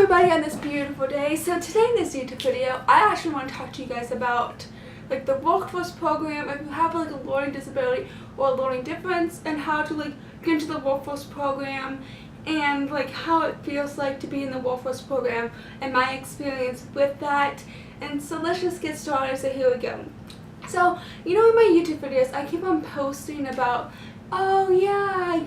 everybody on this beautiful day. So today in this YouTube video, I actually want to talk to you guys about like the workforce program if you have like a learning disability or a learning difference, and how to like get into the workforce program and like how it feels like to be in the workforce program and my experience with that. And so let's just get started. So here we go. So in my YouTube videos I keep on posting about, oh yeah,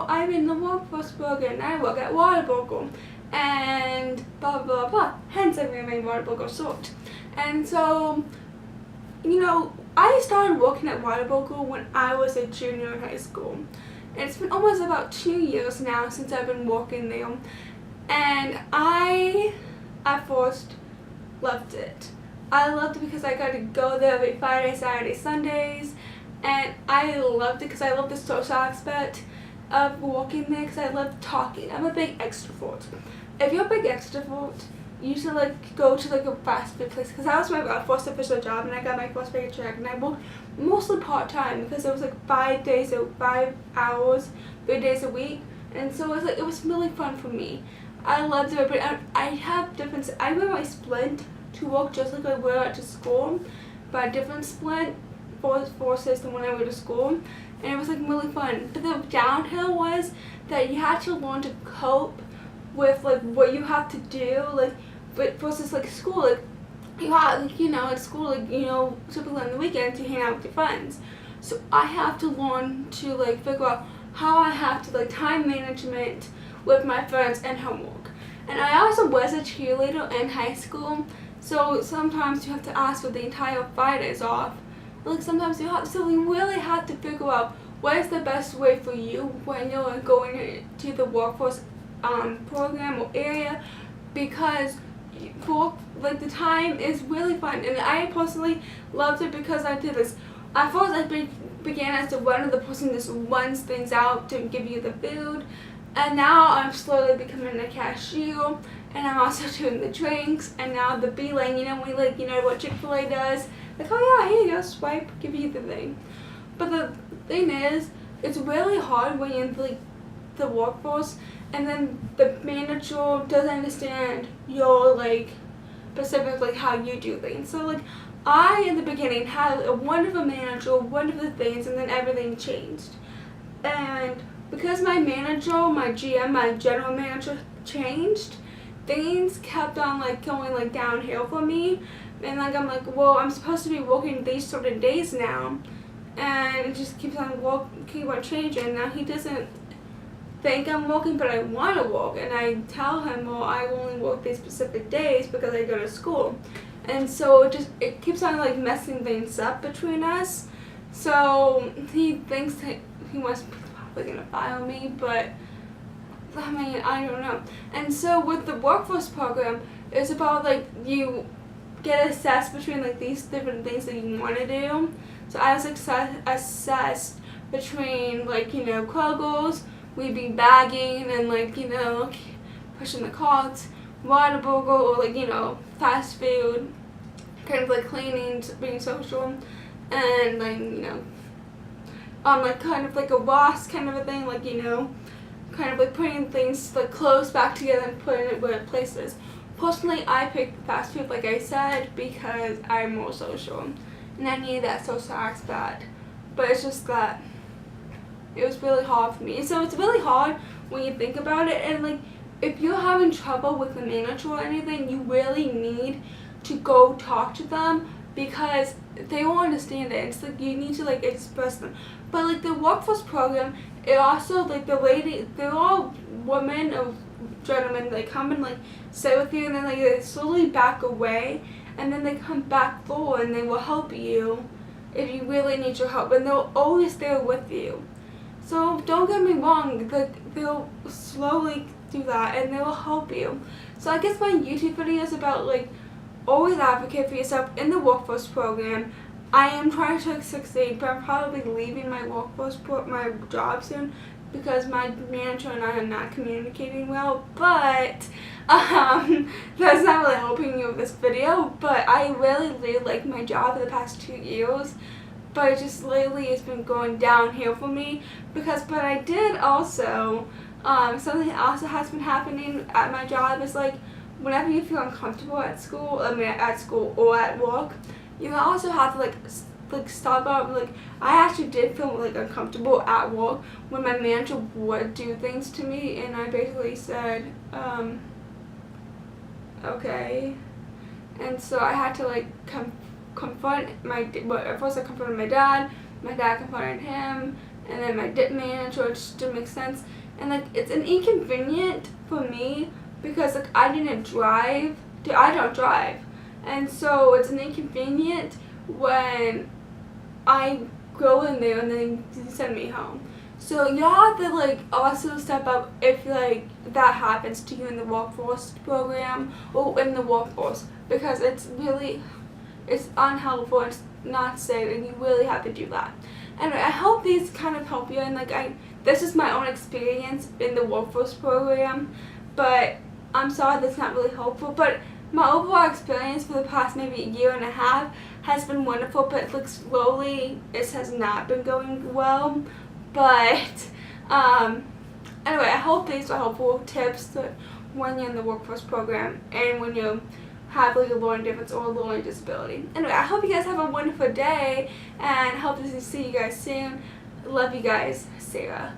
I'm in the workforce program and I work at Whataburger and blah blah blah, hence I remain Whataburger short. And so I started working at Whataburger when I was a junior in high school, and it's been almost about 2 years now since I've been working there, and I at first loved it. I loved it because I got to go there every Friday, Saturday, Sundays, and I loved it because I love the social aspect of working there because I love talking. I'm a big extrovert. If you're a big extrovert, you should like go to like a fast food place, because that was my first official job, and I got my first paycheck, and I worked mostly part-time because it was like 5 hours, 3 days a week, and so it was really fun for me. I loved it, but I have different. I wear my splint to work just like I wear it to school, but a different splint for system when I went to school, and it was like really fun. But the downhill was that you had to learn to cope with like what you have to do, like versus like school, like you have at school, like typically on the weekends you hang out with your friends. So I have to learn to like figure out how I have to like time management with my friends and homework. And I also was a cheerleader in high school, so sometimes you have to ask for the entire Fridays off. Like sometimes so we really have to figure out what is the best way for you when you're going to the workforce program or area, because the time is really fun, and I personally loved it because I did this. At first I began as one of the person that runs things out to give you the food, and now I'm slowly becoming a cashier, and I'm also doing the drinks, and now the B lane, what Chick-fil-A does, like, oh yeah, here you go, swipe, give you the thing. But the thing is, it's really hard when you're in like the workforce, and then the manager doesn't understand your like specific like how you do things. So like I in the beginning had a wonderful manager, wonderful things, and then everything changed. And because my manager, my GM, my general manager changed, things kept on like going like downhill for me. And like I'm like, well, I'm supposed to be working these certain days now, and it just keeps on changing. Now he doesn't think I'm working, but I want to work, and I tell him, well, I only work these specific days because I go to school, and so it keeps on like messing things up between us. So he thinks that he was probably gonna fire me, but I mean, I don't know. And so with the workforce program, it's about like you get assessed between like these different things that you want to do. So I was assessed between like qual goals. We'd be bagging and like pushing the carts, Whataburger, or like fast food, kind of like cleaning, being social, and like like kind of like a wash kind of a thing, like kind of like putting things like clothes back together and putting it where places. Personally, I picked fast food, like I said, because I'm more social and I need that social aspect. But it's just that it was really hard for me. So it's really hard when you think about it, and like if you're having trouble with the manager or anything, you really need to go talk to them, because they won't understand it. It's like you need to like express them. But like the workforce program, it also like they're all women or gentlemen. They come and like sit with you, and then like they slowly back away, and then they come back forward, and they will help you if you really need your help, and they're always there with you. So don't get me wrong, they'll slowly do that and they will help you. So I guess my YouTube video is about like always advocate for yourself in the workforce program. I am trying to succeed, but I'm probably leaving my my job soon because my manager and I are not communicating well. But that's not really helping you with this video. But I really like my job for the past 2 years. But just lately it's been going downhill for me, but I did also Something also has been happening at my job is like whenever you feel uncomfortable at school, at school or at work, you also have to like stop up. Like I actually did feel like uncomfortable at work when my manager would do things to me, and I basically said, okay, and so I had to like confront at first I confronted my dad confronted him, and then my manager. It just didn't make sense, and like it's an inconvenient for me because like I don't drive, and so it's an inconvenient when I go in there and then send me home. So you have to like also step up if like that happens to you in the workforce program or in the workforce, because it's unhelpful, it's not safe, and you really have to do that. Anyway, I hope these kind of help you, and like this is my own experience in the workforce program, but I'm sorry that's not really helpful. But my overall experience for the past maybe a year and a half has been wonderful, but like slowly it has not been going well. But anyway, I hope these are helpful tips when you're in the workforce program and when you have like a learning difference or a learning disability. Anyway, I hope you guys have a wonderful day, and hope to see you guys soon. Love you guys, Sarah.